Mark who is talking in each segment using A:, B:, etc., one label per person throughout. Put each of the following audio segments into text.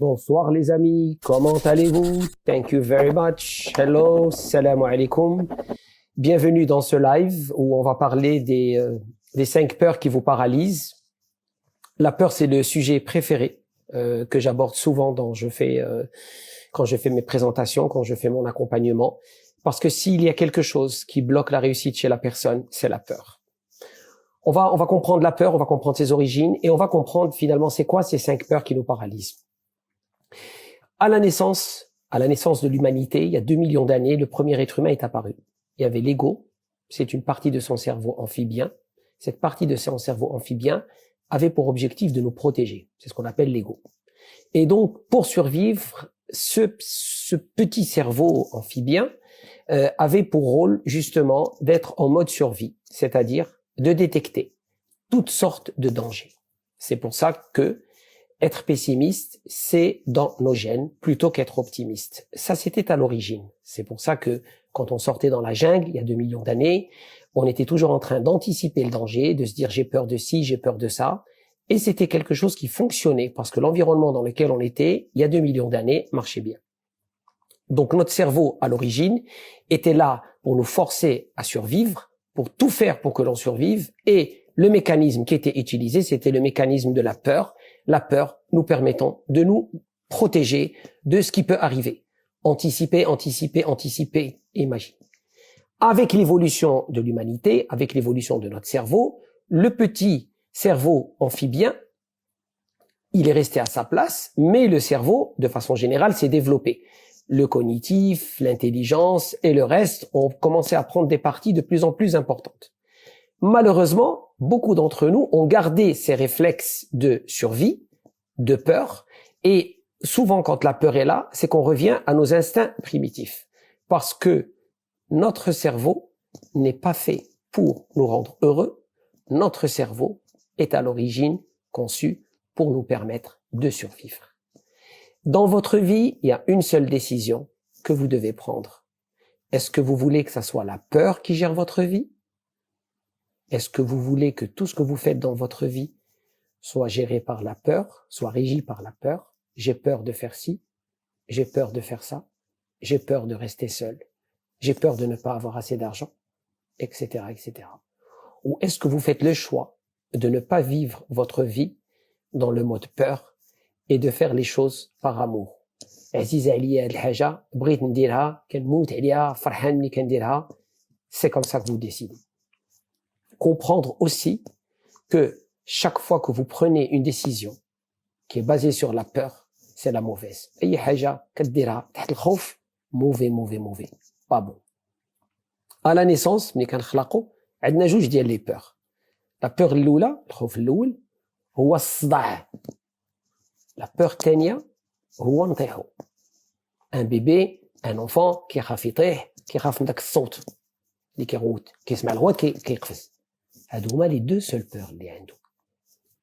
A: Bonsoir les amis, comment allez-vous? Thank you very much. Hello, salam alaikum. Bienvenue dans ce live où on va parler des 5 peurs qui vous paralysent. La peur, c'est le sujet préféré que j'aborde souvent quand je fais mes présentations, quand je fais mon accompagnement. Parce que s'il y a quelque chose qui bloque la réussite chez la personne, c'est la peur. On va comprendre la peur, on va comprendre ses origines et on va comprendre finalement c'est quoi ces 5 peurs qui nous paralysent. À la naissance de l'humanité, il y a 2 millions d'années, le premier être humain est apparu. Il y avait l'ego, c'est une partie de son cerveau amphibien. Cette partie de son cerveau amphibien avait pour objectif de nous protéger. C'est ce qu'on appelle l'ego. Et donc, pour survivre, ce petit cerveau amphibien avait pour rôle justement d'être en mode survie, c'est-à-dire de détecter toutes sortes de dangers. C'est pour ça que être pessimiste, c'est dans nos gènes plutôt qu'être optimiste. Ça, c'était à l'origine. C'est pour ça que quand on sortait dans la jungle, il y a 2 millions d'années, on était toujours en train d'anticiper le danger, de se dire j'ai peur de ci, j'ai peur de ça. Et c'était quelque chose qui fonctionnait parce que l'environnement dans lequel on était, il y a 2 millions d'années, marchait bien. Donc notre cerveau, à l'origine, était là pour nous forcer à survivre, pour tout faire pour que l'on survive. Et le mécanisme qui était utilisé, c'était le mécanisme de la peur nous permettant de nous protéger de ce qui peut arriver. Anticiper, imagine. Avec l'évolution de l'humanité, avec l'évolution de notre cerveau, le petit cerveau amphibien, il est resté à sa place, mais le cerveau, de façon générale, s'est développé. Le cognitif, l'intelligence et le reste ont commencé à prendre des parties de plus en plus importantes. Malheureusement, beaucoup d'entre nous ont gardé ces réflexes de survie, de peur, et souvent quand la peur est là, c'est qu'on revient à nos instincts primitifs. Parce que notre cerveau n'est pas fait pour nous rendre heureux, notre cerveau est à l'origine conçu pour nous permettre de survivre. Dans votre vie, il y a une seule décision que vous devez prendre. Est-ce que vous voulez que ça soit la peur qui gère votre vie? Est-ce que vous voulez que tout ce que vous faites dans votre vie soit géré par la peur, soit régi par la peur? J'ai peur de faire ci, j'ai peur de faire ça, j'ai peur de rester seul, j'ai peur de ne pas avoir assez d'argent, etc., etc. Ou est-ce que vous faites le choix de ne pas vivre votre vie dans le mode peur et de faire les choses par amour? C'est comme ça que vous décidez. Comprendre aussi que chaque fois que vous prenez une décision qui est basée sur la peur, c'est la mauvaise. Mauvais. Pas bon. À la naissance, ملي كنخلقوا عندنا جوج ديال لي peurs. La peur الأولى, الخوف الأول هو الصداع. La peur الثانية هو نطيحوا. Un bébé, un enfant كيخاف يطيح, كيخاف من داك الصوت اللي كيغوت, كيسمع الغوت كيقفز. هادو هما les deux seules peurs اللي عنده.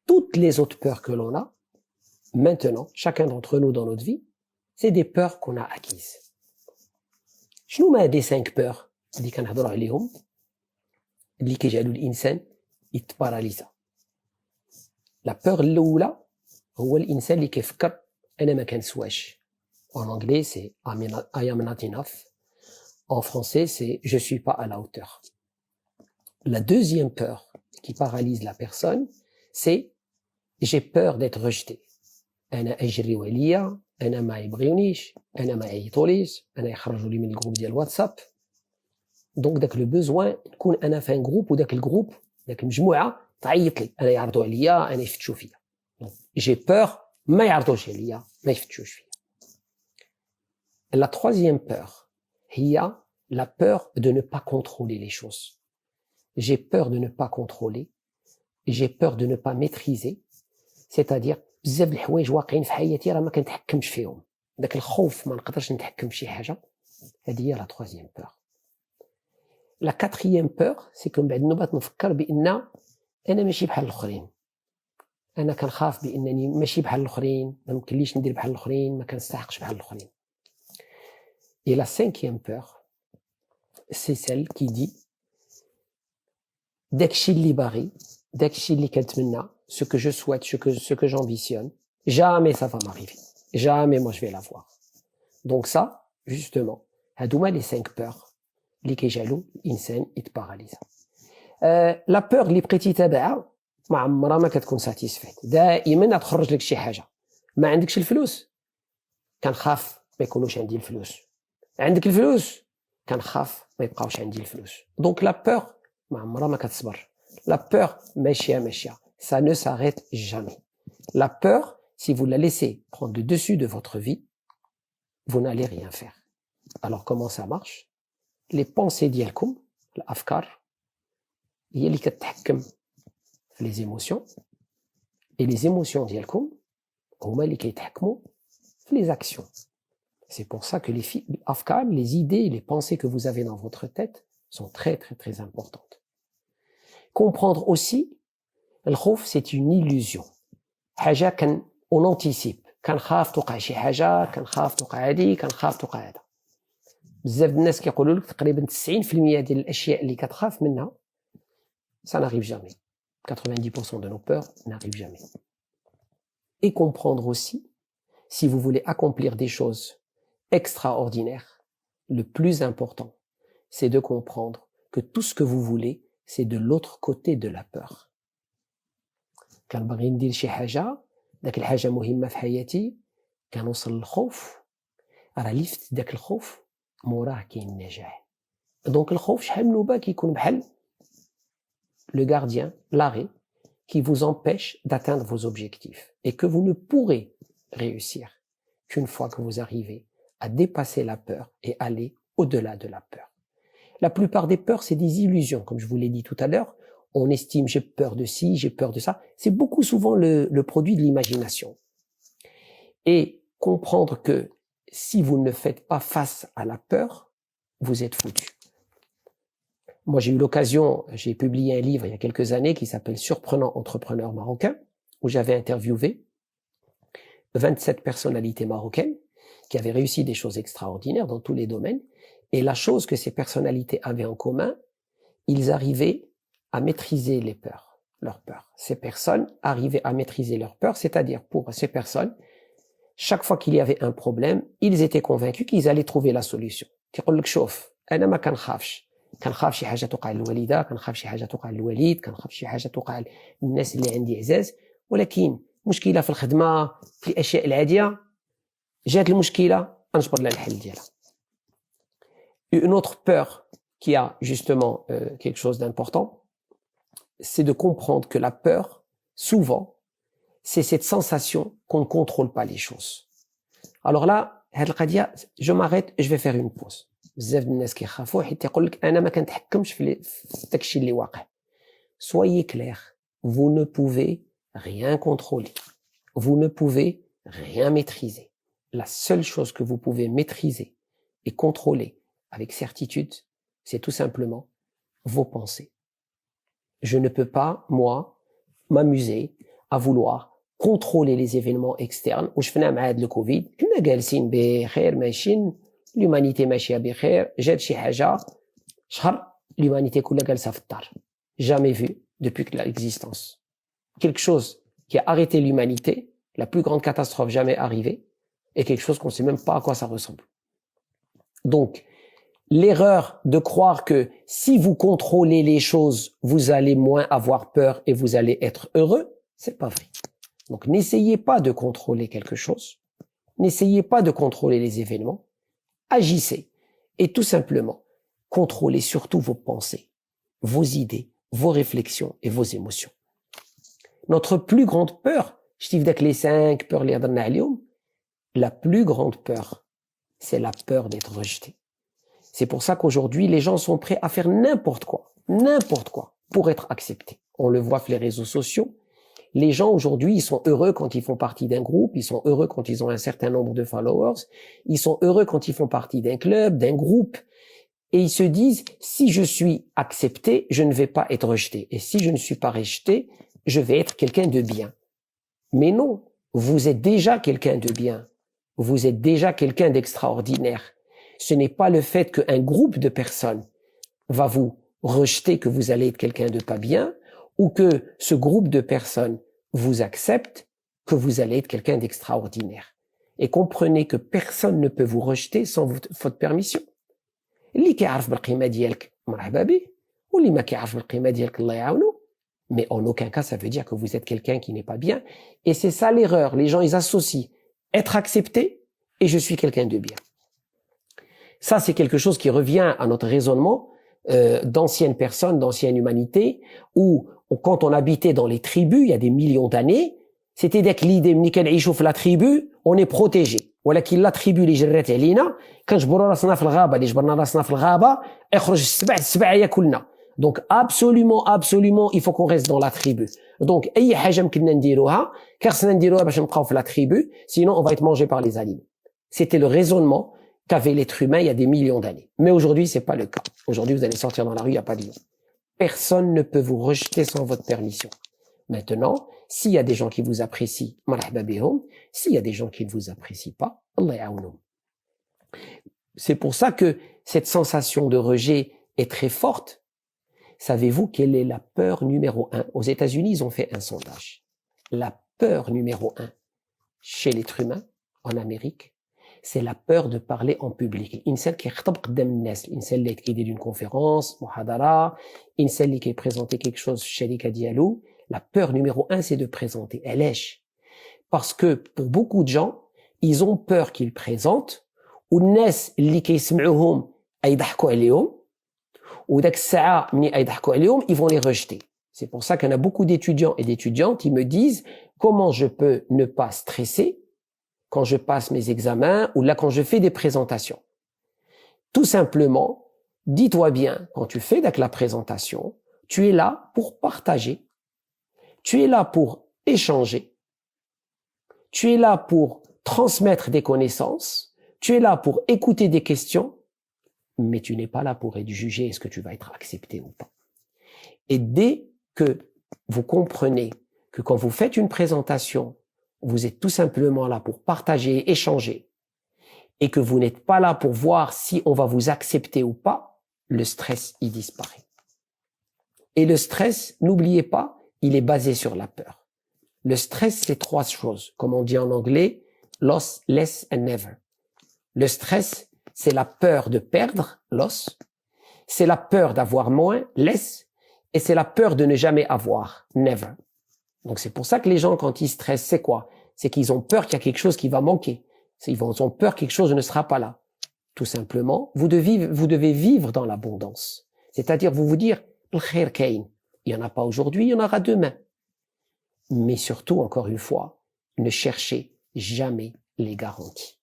A: Toutes les autres peurs que l'on a, maintenant, chacun d'entre nous dans notre vie, c'est des peurs qu'on a acquises. شنو هما هادي 5 peurs اللي كنهضروا عليهم اللي كيجعلوا الانسان يتباراليزا؟ لا peur الاولى هو الانسان اللي كيفكر انا ما كنسواش. En anglais c'est I am not enough. En français c'est je suis pas à la hauteur. La deuxième peur qui paralyse la personne, c'est j'ai peur d'être rejeté. أنا أجري عليا, أنا ما يبغيونيش, أنا ما يعيطوليش, أنا يخرجوا لي من الجروب ديال الواتساب. دونك داك لو بوزوان نكون أنا في ان جروب وداك الجروب, داك المجموعة تعيط لي, أنا يعرضوا عليا, أنا يفتشوا فيا. J'ai peur ما يعرضوش عليا, ما يفتشوش فيا. La troisième peur هي la peur de ne pas contrôler les choses. J'ai peur de ne pas contrôler, j'ai peur de ne pas maîtriser, c'est-à-dire بزاف الحوايج واقعين في حياتي راه ما كنتحكمش فيهم. داك الخوف ما نقدرش نتحكم في شي حاجه. هذه هي لا troisième peur. La quatrième peur c'est que من بعد نبات نفكر بان انا ماشي بحال الاخرين. انا كنخاف بانني ماشي بحال الاخرين, ما يمكنليش ندير بحال الاخرين, ما كنستحقش بحال الاخرين. Et la cinquième peur c'est celle qui dit داكشي اللي باغي, داكشي اللي كنتمنى, ce que je souhaite, ce que j'ambitionne, jamais ça va m'arriver. jamais moi je vais l'avoir. Donc ça, justement, هادوما les 5 peurs اللي كيجعلوا الانسان يتباراليزا. لا بور اللي بقيتي تابعها ما عمرها ما كتكون ساتيسفيت، دائما تخرج لك شي حاجه. ما عندكش الفلوس كنخاف ما يكونوش عندي الفلوس، عندك الفلوس كنخاف ما يبقاوش عندي الفلوس. دونك لا بور ما عمرها ما كتصبر، لا بور ماشيه ça ne s'arrête jamais. La peur, si vous la laissez prendre le dessus de votre vie, vous n'allez rien faire. Alors comment ça marche? Les pensées ديالكم الافكار هي اللي كتحكم في les émotions, et les émotions ديالكم هما اللي كيتحكموا في les actions. C'est pour ça que les afkar, les idées, les pensées que vous avez dans votre tête sont très très très importantes. Comprendre aussi, le خوف c'est une illusion. حاجة on anticipe. كنخاف توقع شي حاجة، كنخاف توقع هادي، كنخاف توقع هذا. بزاف الناس كيقولوا لك تقريبا 90% ديال الأشياء اللي كتخاف منها ça n'arrive jamais. 90% de nos peurs n'arrivent jamais. Et comprendre aussi, si vous voulez accomplir des choses extraordinaires, le plus important, c'est de comprendre que tout ce que vous voulez, c'est de l'autre côté de la peur. كنبغي ندير شي حاجة، داك الحاجة مهمة في حياتي، كنوصل للخوف، راه ليفت داك الخوف موراه كاين النجاح. دونك الخوف شحال من نوبة كيكون بحال le gardien, l'arrêt, qui vous empêche d'atteindre vos objectifs et que vous ne pourrez réussir qu'une fois que vous arrivez à dépasser la peur et aller au-delà de la peur. La plupart des peurs, c'est des illusions, comme je vous l'ai dit tout à l'heure. On estime j'ai peur de ci, j'ai peur de ça. C'est beaucoup souvent le produit de l'imagination. Et comprendre que si vous ne faites pas face à la peur, vous êtes foutu. Moi, j'ai eu l'occasion, j'ai publié un livre il y a quelques années qui s'appelle Surprenant entrepreneur marocain, où j'avais interviewé 27 personnalités marocaines qui avaient réussi des choses extraordinaires dans tous les domaines. Et la chose que ces personnalités avaient en commun, ils arrivaient à maîtriser les peurs, leurs peurs. Ces personnes arrivaient à maîtriser leurs peurs, c'est-à-dire pour ces personnes, chaque fois qu'il y avait un problème, ils étaient convaincus qu'ils allaient trouver la solution. كيقول لك شوف أنا ما كنخاف شي حاجة توقع للوالدة، كنخاف شي حاجة توقع للوالد، كنخاف شي حاجة توقع للناس اللي عندي عزاز، ولكن مشكلة في الخدمة، في الأشياء العادية، جات المشكلة غنجبر لها الحل ديالها. Une autre peur qui a justement quelque chose d'important, c'est de comprendre que la peur, souvent, c'est cette sensation qu'on ne contrôle pas les choses. Alors là, هاد القضية je m'arrête, je vais faire une pause. بزاف الناس كيخافوا حيت يقول لك انا ما كنتحكمش في داكشي اللي واقع. Soyez clair, vous ne pouvez rien contrôler. Vous ne pouvez rien maîtriser. La seule chose que vous pouvez maîtriser et contrôler avec certitude, c'est tout simplement vos pensées. Je ne peux pas, moi, m'amuser à vouloir contrôler les événements externes. وشفنا مع هاد الكوفيد كنا جالسين بخير ماشيين، l'humanité ماشيه بخير، جات شي حاجه شهر l'humanité كلها جالسه في الدار. Jamais vu depuis l'existence. Quelque chose qui a arrêté l'humanité, la plus grande catastrophe jamais arrivée, et quelque chose qu'on ne sait même pas à quoi ça ressemble. Donc, l'erreur de croire que si vous contrôlez les choses, vous allez moins avoir peur et vous allez être heureux, c'est pas vrai. Donc, n'essayez pas de contrôler quelque chose. N'essayez pas de contrôler les événements. Agissez. Et tout simplement, contrôlez surtout vos pensées, vos idées, vos réflexions et vos émotions. Notre plus grande peur, je dis que les 5 peurs, la plus grande peur, c'est la peur d'être rejeté. C'est pour ça qu'aujourd'hui, les gens sont prêts à faire n'importe quoi, pour être acceptés. On le voit sur les réseaux sociaux. Les gens aujourd'hui, ils sont heureux quand ils font partie d'un groupe, ils sont heureux quand ils ont un certain nombre de followers, ils sont heureux quand ils font partie d'un club, d'un groupe, et ils se disent, si je suis accepté, je ne vais pas être rejeté. Et si je ne suis pas rejeté, je vais être quelqu'un de bien. Mais non, vous êtes déjà quelqu'un de bien. Vous êtes déjà quelqu'un d'extraordinaire. Ce n'est pas le fait qu'un groupe de personnes va vous rejeter que vous allez être quelqu'un de pas bien, ou que ce groupe de personnes vous accepte que vous allez être quelqu'un d'extraordinaire. et comprenez que personne ne peut vous rejeter sans votre permission. اللي كيعرف بالقيمة ديالك مرحبا به واللي ما كيعرف بالقيمة ديالك الله يعاونو. Mais en aucun cas ça veut dire que vous êtes quelqu'un qui n'est pas bien. Et c'est ça l'erreur. Les gens ils associent être accepté et je suis quelqu'un de bien. Ça c'est quelque chose qui revient à notre raisonnement d'anciennes personnes, d'ancienne humanité, où quand on habitait dans les tribus il y a des millions d'années, c'était dès que l'idée ملي كنعيشوا في la tribu, on est protégé. ولكن la tribu اللي جرات علينا كنجبروا راسنا في الغابه اللي جبرنا راسنا في الغابه اخرج السبع ياكلنا. Donc absolument il faut qu'on reste dans la tribu. Donc اي حاجه يمكننا نديروها خصنا نديروها باش نبقاو في la tribu, sinon on va être mangé par les animaux. C'était le raisonnement qu'avait l'être humain il y a des millions d'années. Mais aujourd'hui c'est pas le cas. Aujourd'hui vous allez sortir dans la rue, il y a pas de lion. Personne ne peut vous rejeter sans votre permission. Maintenant, s'il y a des gens qui vous apprécient, marhaba bihom. S'il y a des gens qui ne vous apprécient pas, Allah ya'ounoum. C'est pour ça que cette sensation de rejet est très forte. Savez-vous quelle est la peur numéro 1? Aux États-Unis, ils ont fait un sondage. La peur numéro 1 chez l'être humain, en Amérique, c'est la peur de parler en public. L'insel qui khtab qdam الناس, l'insel qui est d'une conférence, muhadara, l'insel qui est présenté quelque chose, sharika dialou. La peur numéro 1, c'est de présenter. Parce que pour beaucoup de gens, ils ont peur qu'ils présentent, ou الناس اللي كيسمعوهم يضحكوا عليهم, وداك الساعة ملي يضحكوا عليهم, ils vont les rejeter. C'est pour ça qu'il y en a beaucoup d'étudiants et d'étudiantes qui me disent comment je peux ne pas stresser quand je passe mes examens ou là quand je fais des présentations. Tout simplement, dis-toi bien, quand tu fais la présentation, tu es là pour partager. Tu es là pour échanger. Tu es là pour transmettre des connaissances. Tu es là pour écouter des questions. Mais tu n'es pas là pour être jugé est-ce que tu vas être accepté ou pas. Et dès que vous comprenez que quand vous faites une présentation, vous êtes tout simplement là pour partager, échanger, et que vous n'êtes pas là pour voir si on va vous accepter ou pas, le stress y disparaît. Et le stress, n'oubliez pas, il est basé sur la peur. Le stress, c'est 3 choses. Comme on dit en anglais, loss, less and never. Le stress, c'est la peur de perdre, loss. C'est la peur d'avoir moins, less. Et c'est la peur de ne jamais avoir, never. Donc c'est pour ça que les gens, quand ils stressent, c'est quoi? C'est qu'ils ont peur qu'il y a quelque chose qui va manquer. Ils ont peur que quelque chose ne sera pas là. Tout simplement, vous devez vivre dans l'abondance. C'est-à-dire, vous vous dire, le khair kain. Il n'y en a pas aujourd'hui, il y en aura demain. Mais surtout, encore une fois, ne cherchez jamais les garanties.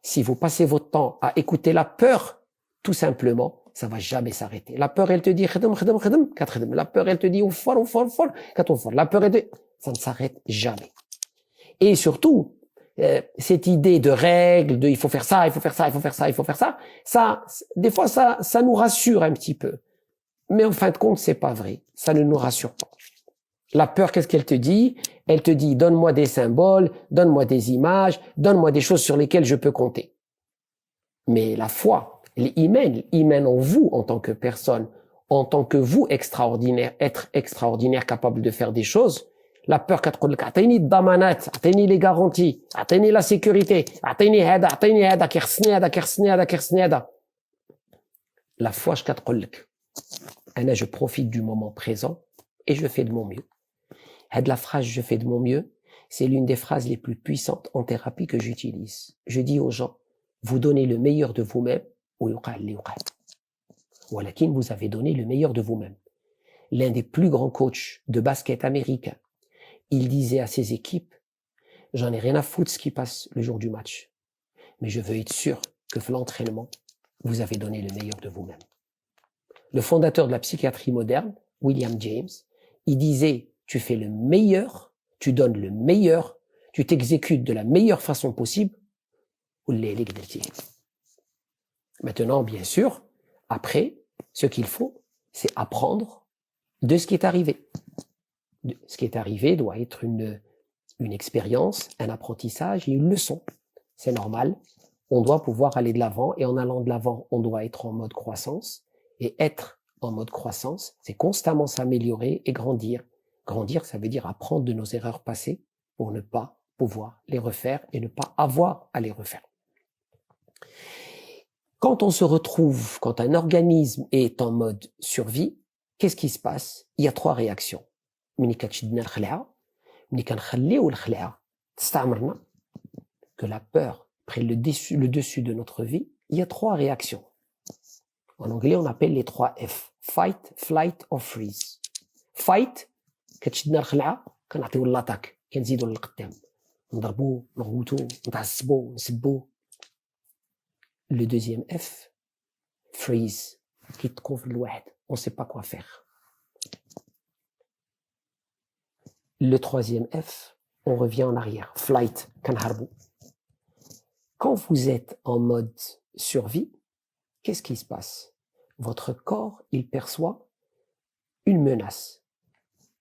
A: Si vous passez votre temps à écouter la peur, tout simplement, ça va jamais s'arrêter. La peur, elle te dit, la peur, elle te dit, la peur, ça ne s'arrête jamais. Et surtout, cette idée de règles, de il faut faire ça, il faut faire ça, il faut faire ça, il faut faire ça, des fois, ça nous rassure un petit peu. Mais en fin de compte, c'est pas vrai. Ça ne nous rassure pas. La peur, qu'est-ce qu'elle te dit? Elle te dit, donne-moi des symboles, donne-moi des images, donne-moi des choses sur lesquelles je peux compter. Mais la foi, l'iman en vous en tant que personne, en tant que vous extraordinaire, être extraordinaire, capable de faire des choses, la peur كتقول لك اعطيني الضمانات, اعطيني les garanties, اعطيني la sécurité, اعطيني هذا, كيخصني هذا. La foi, كتقول لك أنا je profite du moment présent et je fais de mon mieux. La phrase je fais de mon mieux, c'est l'une des phrases les plus puissantes en thérapie que j'utilise. Je dis aux gens, vous donnez le meilleur de vous-même, ولكن vous avez donné le meilleur de vous-même. L'un des plus grands coachs de basket américain, il disait à ses équipes, j'en ai rien à foutre ce qui passe le jour du match, mais je veux être sûr que l'entraînement, vous avez donné le meilleur de vous-même. Le fondateur de la psychiatrie moderne, William James, il disait, tu fais le meilleur, tu donnes le meilleur, tu t'exécutes de la meilleure façon possible. Maintenant, bien sûr, après, ce qu'il faut, c'est apprendre de ce qui est arrivé. Ce qui est arrivé doit être une expérience, un apprentissage et une leçon. C'est normal. On doit pouvoir aller de l'avant et en allant de l'avant, on doit être en mode croissance. Et être en mode croissance, c'est constamment s'améliorer et grandir. Grandir, ça veut dire apprendre de nos erreurs passées pour ne pas pouvoir les refaire et ne pas avoir à les refaire. Quand on se retrouve, quand un organisme est en mode survie, qu'est-ce qui se passe? Il y a 3 réactions. Que la peur prenne le dessus de notre vie, il y a 3 réactions. En anglais, on appelle les 3 F. Fight, flight or freeze. Fight, كتشدنا الخلعة كنعطيو l'attaque كنزيدو للقدام نضربو نغوتو نتعصبو نسبو. Le deuxième F, freeze, qui te convient الواحد, on ne sait pas quoi faire. Le troisième F, on revient en arrière, flight, كنهربو. Quand vous êtes en mode survie, qu'est-ce qui se passe? Votre corps, il perçoit une menace.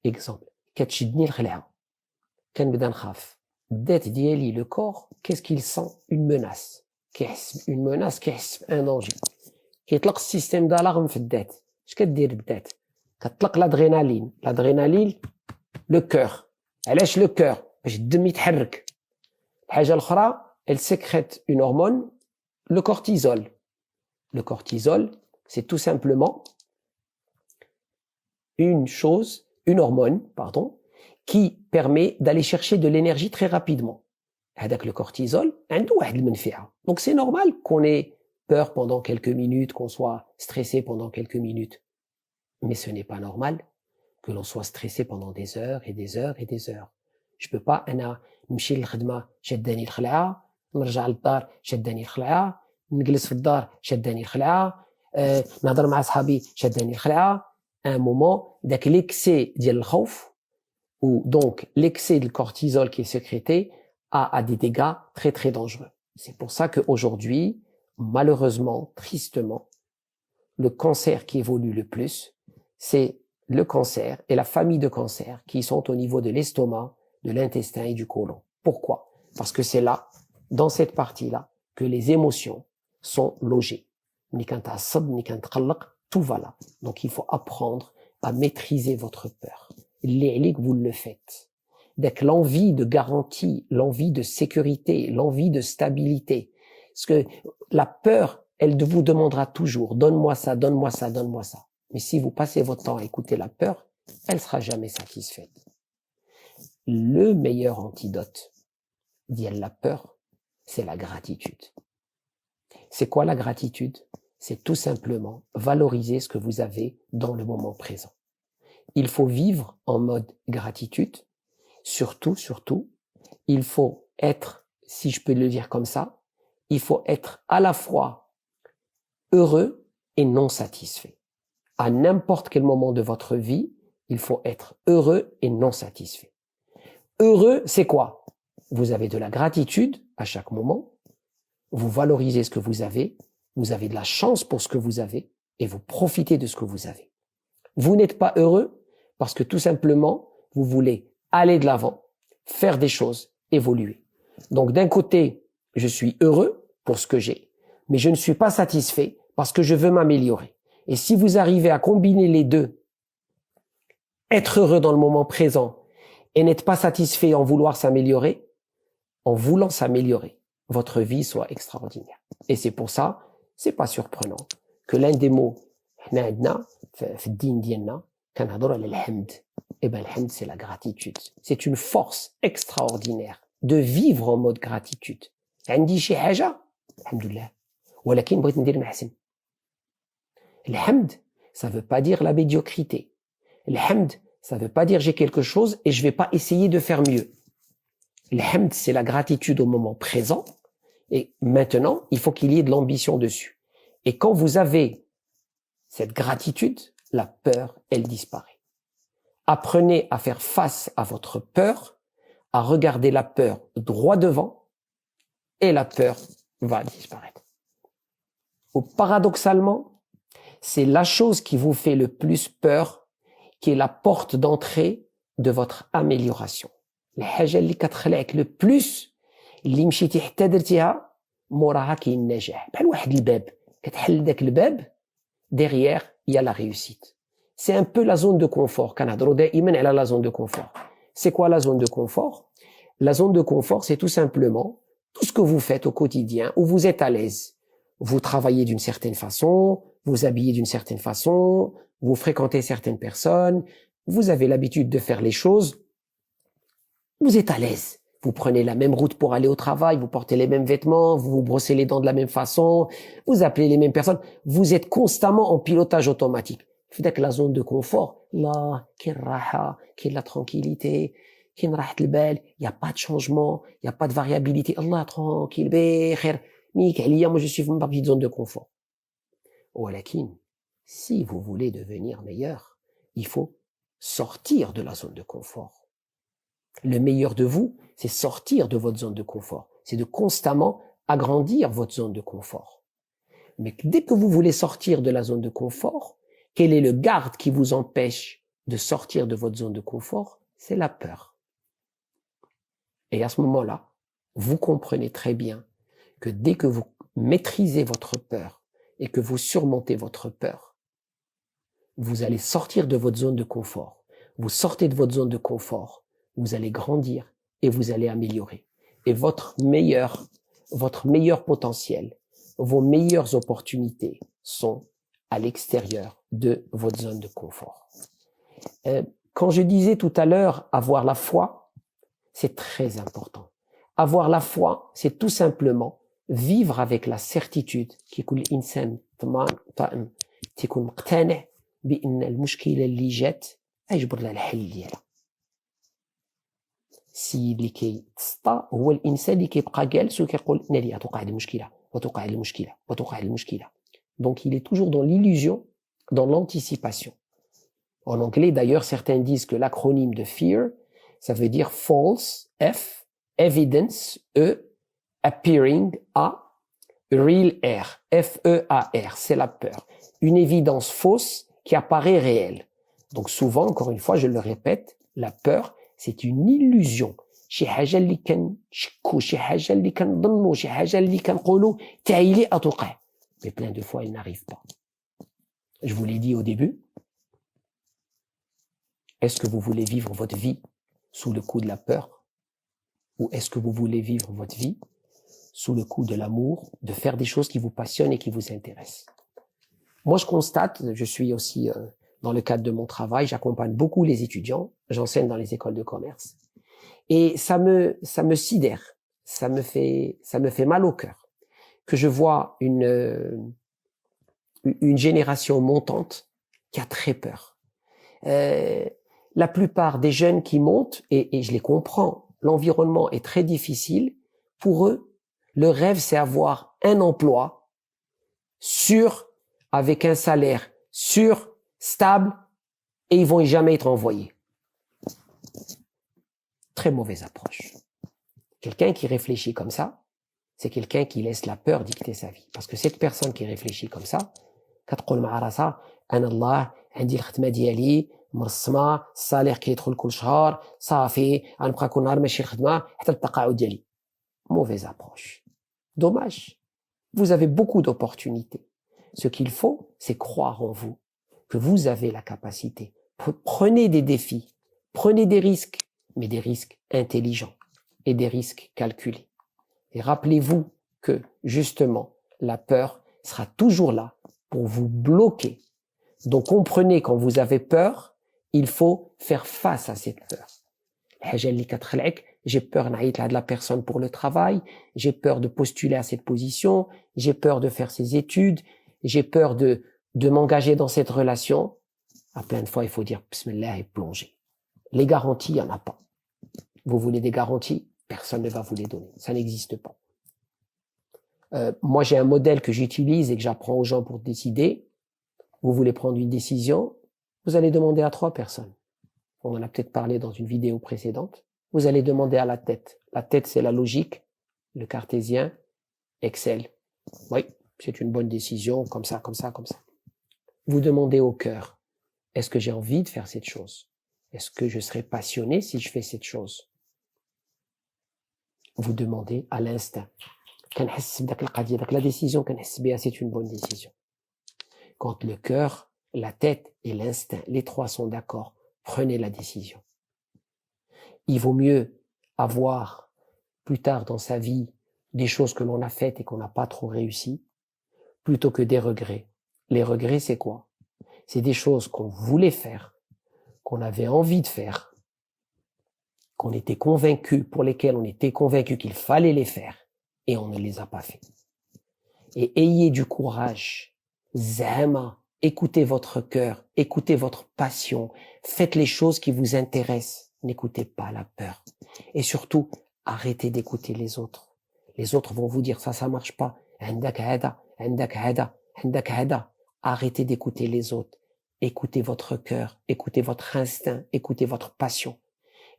A: Exemple, كتشدني الخلعة كنبدا نخاف. الذات ديالي, le corps, qu'est-ce qu'il sent? Une menace. كيحس une menace, كيحس un danger. كيطلق السيستم d'alarme في الذات. اش كدير الذات؟ كتطلق l'adrénaline. L'adrénaline, le cœur. علاش le cœur؟ باش الدم يتحرك. الحاجة الأخرى, elle sécrète une hormone, le cortisol. Le cortisol, c'est tout simplement une hormone, qui permet d'aller chercher de l'énergie très rapidement. Avec le cortisol, donc c'est normal qu'on ait peur pendant quelques minutes, qu'on soit stressé pendant quelques minutes. Mais ce n'est pas normal que l'on soit stressé pendant des heures et des heures et des heures. Je peux pas, نمشي للخدمة شداني الخلعة, نرجع للدار شداني الخلعة, نجلس في الدار شداني الخلعة, نهضر مع صحابي شداني الخلعة. Un moment, داك l'excès ديال الخوف, ou donc l'excès du cortisol qui est sécrété, a des dégâts très très dangereux. C'est pour ça qu'aujourd'hui, malheureusement, tristement, le cancer qui évolue le plus, c'est le cancer et la famille de cancers qui sont au niveau de l'estomac, de l'intestin et du côlon. Pourquoi? Parce que c'est là, dans cette partie-là, que les émotions sont logées. Tout va là. Donc il faut apprendre à maîtriser votre peur. Vous le faites. Donc l'envie de garantie, l'envie de sécurité, l'envie de stabilité. Parce que la peur, elle vous demandera toujours, donne-moi ça, donne-moi ça, donne-moi ça. Mais si vous passez votre temps à écouter la peur, elle sera jamais satisfaite. Le meilleur antidote d'y la peur, c'est la gratitude. C'est quoi la gratitude? C'est tout simplement valoriser ce que vous avez dans le moment présent. Il faut vivre en mode gratitude. Surtout, il faut être, si je peux le dire comme ça, il faut être à la fois heureux et non satisfait. À n'importe quel moment de votre vie, il faut être heureux et non satisfait. Heureux, c'est quoi? Vous avez de la gratitude à chaque moment, vous valorisez ce que vous avez de la chance pour ce que vous avez et vous profitez de ce que vous avez. Vous n'êtes pas heureux parce que tout simplement, vous voulez aller de l'avant, faire des choses, évoluer. Donc d'un côté, je suis heureux pour ce que j'ai, mais je ne suis pas satisfait parce que je veux m'améliorer. Et si vous arrivez à combiner les deux, être heureux dans le moment présent et n'être pas satisfait en vouloir s'améliorer, en voulant s'améliorer, votre vie soit extraordinaire. Et c'est pour ça, c'est pas surprenant que l'un des mots, eh ben, l'hamd, c'est la gratitude. C'est une force extraordinaire de vivre en mode gratitude. عندي شي حاجة الحمد لله ولكن بغيت ندير محسن. الحمد, ça veut pas dire la médiocrité. الحمد, ça veut pas dire j'ai quelque chose et je vais pas essayer de faire mieux. الحمد, c'est la gratitude au moment présent et maintenant, il faut qu'il y ait de l'ambition dessus. Et quand vous avez cette gratitude, la peur, elle disparaît. Apprenez à faire face à votre peur, à regarder la peur droit devant, et la peur va disparaître. Ou paradoxalement, c'est la chose qui vous fait le plus peur qui est la porte d'entrée de votre amélioration. الحاجة اللي كتخلعك le plus اللي مشيتي حتى درتيها موراها كاين النجاح بحال واحد الباب كتحل داك الباب derrière il y a la réussite. C'est un peu la zone de confort. كنهضروا دائما على la zone de confort. C'est quoi la zone de confort? La zone de confort, c'est tout simplement tout ce que vous faites au quotidien où vous êtes à l'aise. Vous travaillez d'une certaine façon, vous habillez d'une certaine façon, vous fréquentez certaines personnes, vous avez l'habitude de faire les choses, vous êtes à l'aise. Vous prenez la même route pour aller au travail, vous portez les mêmes vêtements, vous vous brossez les dents de la même façon, vous appelez les mêmes personnes, vous êtes constamment en pilotage automatique. Fait la zone de confort, là, qui est raha, qui est la tranquillité, qui est il n'y a pas de changement, il n'y a pas de variabilité. Allah, tranquille, khair, moi je suis dans ma petite zone de confort. Walakin, si vous voulez devenir meilleur, il faut sortir de la zone de confort. Le meilleur de vous, c'est sortir de votre zone de confort. C'est de constamment agrandir votre zone de confort. Mais dès que vous voulez sortir de la zone de confort, quel est le garde qui vous empêche de sortir de votre zone de confort? C'est la peur. Et à ce moment-là, vous comprenez très bien que dès que vous maîtrisez votre peur et que vous surmontez votre peur, vous allez sortir de votre zone de confort. Vous sortez de votre zone de confort, vous allez grandir et vous allez améliorer. Et votre meilleur potentiel, vos meilleures opportunités sont à l'extérieur de votre zone de confort. Quand je disais tout à l'heure avoir la foi, c'est très important. Avoir la foi, c'est tout simplement vivre avec la certitude كل إنسان طمأن تكون مقتنع بأن المشكلة اللي جات أجبر لها الحل ديالها. السيد اللي كيتسطى هو الإنسان اللي كيبقى جالس وكيقول أنا لي توقع هذه المشكلة وتوقع هذه المشكلة وتوقع هذه المشكلة. Donc il est toujours dans l'illusion, dans l'anticipation. En anglais d'ailleurs, certains disent que l'acronyme de fear, ça veut dire false, F, evidence, E, appearing, A, real, R, F-E-A-R, c'est la peur. Une évidence fausse qui apparaît réelle. Donc souvent, encore une fois, je le répète, la peur, c'est une illusion. شي حاجة اللي كنشكو شي حاجة اللي كنظنو شي حاجة اللي كنقولو تايلي أتوقع. Mais plein de fois, elle n'arrive pas. Je vous l'ai dit au début. Est-ce que vous voulez vivre votre vie sous le coup de la peur? Ou est-ce que vous voulez vivre votre vie sous le coup de l'amour, de faire des choses qui vous passionnent et qui vous intéressent? Moi, je constate, je suis aussi dans le cadre de mon travail, j'accompagne beaucoup les étudiants, j'enseigne dans les écoles de commerce. Et ça me sidère, ça me fait mal au cœur que je vois une génération montante qui a très peur. La plupart des jeunes qui montent, et je les comprends, l'environnement est très difficile. Pour eux, le rêve, c'est avoir un emploi sûr, avec un salaire sûr, stable, et ils vont jamais être envoyés. Très mauvaise approche. Quelqu'un qui réfléchit comme ça, c'est quelqu'un qui laisse la peur dicter sa vie. Parce que cette personne qui réfléchit comme ça, كتقول مع راسها انا الله عندي الخدمه ديالي مرسمه الصالير كيدخل كل شهر صافي غنبقى كل نهار ماشي الخدمه حتى التقاعد ديالي. Mauvaise approche. Dommage. Vous avez beaucoup d'opportunités. Ce qu'il faut, c'est croire en vous, que vous avez la capacité. Prenez des défis, prenez des risques, mais des risques intelligents et des risques calculés. Et rappelez-vous que, justement, la peur sera toujours là pour vous bloquer. Donc comprenez, quand vous avez peur, il faut faire face à cette peur. J'ai peur de la personne pour le travail, j'ai peur de postuler à cette position, j'ai peur de faire ces études, j'ai peur de m'engager dans cette relation. À plein de fois, il faut dire Bismillah et plonger. Les garanties, il n'y en a pas. Vous voulez des garanties? Personne ne va vous les donner. Ça n'existe pas. Moi, j'ai un modèle que j'utilise et que j'apprends aux gens pour décider. Vous voulez prendre une décision, vous allez demander à 3 personnes. On en a peut-être parlé dans une vidéo précédente. Vous allez demander à la tête. La tête, c'est la logique, le cartésien, Excel. Oui, c'est une bonne décision, comme ça, comme ça, comme ça. Vous demandez au cœur, est-ce que j'ai envie de faire cette chose? Est-ce que je serai passionné si je fais cette chose? Vous demandez à l'instinct. La décision, c'est une bonne décision. Quand le cœur, la tête et l'instinct, les 3 sont d'accord, prenez la décision. Il vaut mieux avoir plus tard dans sa vie des choses que l'on a faites et qu'on n'a pas trop réussi, plutôt que des regrets. Les regrets, c'est quoi? C'est des choses qu'on voulait faire, qu'on avait envie de faire, qu'on était convaincu, pour lesquelles on était convaincu qu'il fallait les faire, et on ne les a pas fait. Et ayez du courage, zama, écoutez votre cœur, écoutez votre passion, faites les choses qui vous intéressent, n'écoutez pas la peur. Et surtout, arrêtez d'écouter les autres. Les autres vont vous dire ça marche pas. Arrêtez d'écouter les autres. Écoutez votre cœur, écoutez votre instinct, écoutez votre passion.